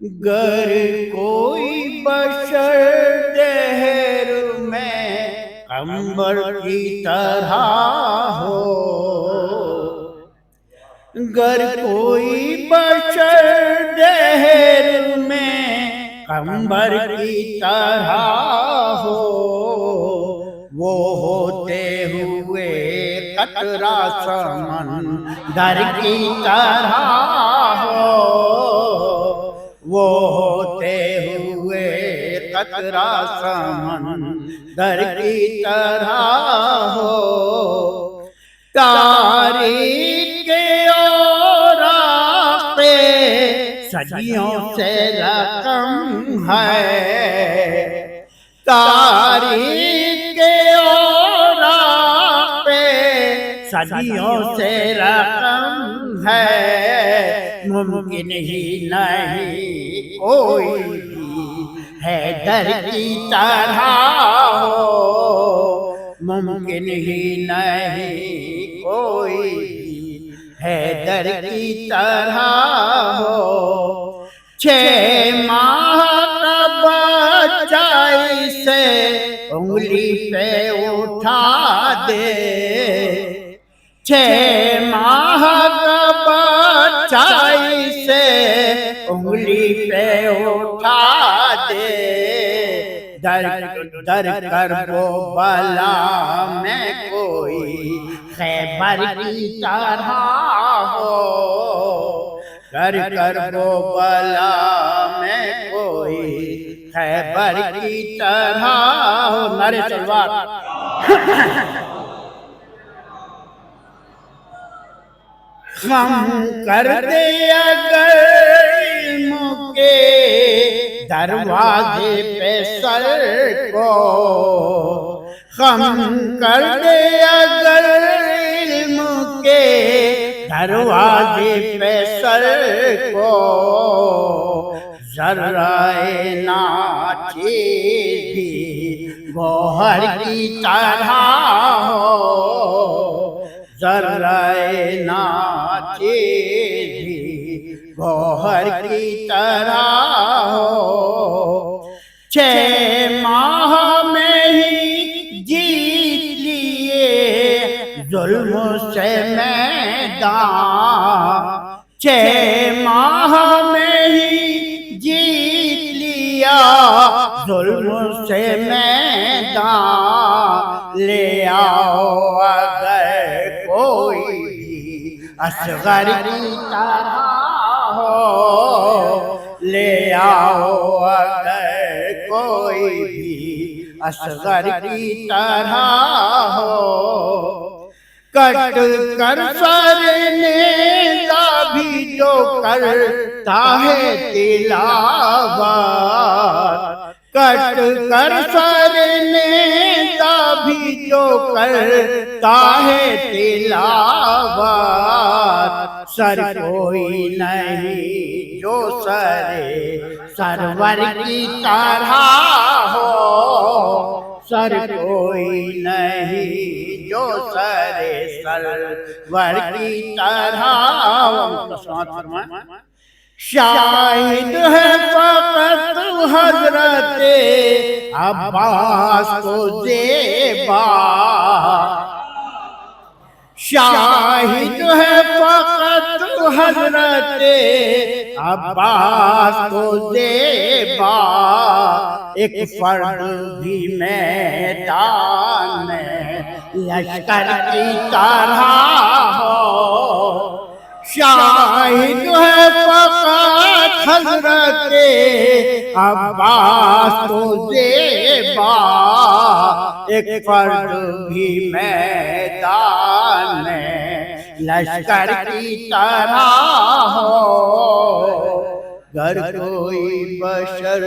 گر کوئی بشر دہر میں قمر کی طرح ہو، گر کوئی بشر دہر میں قمر کی طرح ہو، وہ ہوتے ہوئے قطرہ سمندر کی طرح ہو، وہ ہوتے ہوئے قطرہ سمندر کی طرح ہو، تاریخ اوراق صدیوں سے رقم ہے، تاریخ اوراق صدیوں سے رقم ہے، ممکن ہی نہیں کوئی حیدر کی طرح ہو، ممکن ہی نہیں کوئی حیدر کی طرح ہو، 6 ماہ کا بچہ اسے انگلی پہ اٹھا دے، 6 ماہ کا بچہ اسے انگلی پہ اٹھا دے، در کر وہ بلا میں کوئی خیبر کی طرح ہو، در کر وہ بلا میں کوئی خیبر کی طرح ہو، نعرے تلوار۔ خم کر دے اگر علم کے دروازے پہ سر کو، خم کر دے اگر علم کے دروازے پہ سر کو، ذرائے ناچیز بھی گوہر کی طرح ہو، ذرائے ناچیز بھی گوہر کی طرح ہو، 6 ماہ میں ہی جیت لیے ظلم سے میدان، 6 ماہ میں ہی جیت لیا ظلم سے میدان، لے آؤ اگر کوئی اصغر کی طرح ہو، لے آؤ اگر کوئی بھی اصغر کی طرح ہو، کٹ کر سر نیزہ بھی جو کرتا ہے تلاوت، کٹ کر سر نیزہ بھی جو کرتا ہے تلاوت، سر کوئی نہیں جو سرور کی طرح ہو، سر کوئی نہیں جو سرور کی طرح ہو، شاہد ہے فقط حضرت عباس کو زیبا، شاہد ہے فقط حضرت عباس کو زیبا، ایک فرد بھی میدان میں لشکر کی طرح ہو، شاہد ہے فقط حضرت عباس کو زیبا، ایک فرد بھی میدان میں لشکر کی طرح ہو، گر کوئی بشر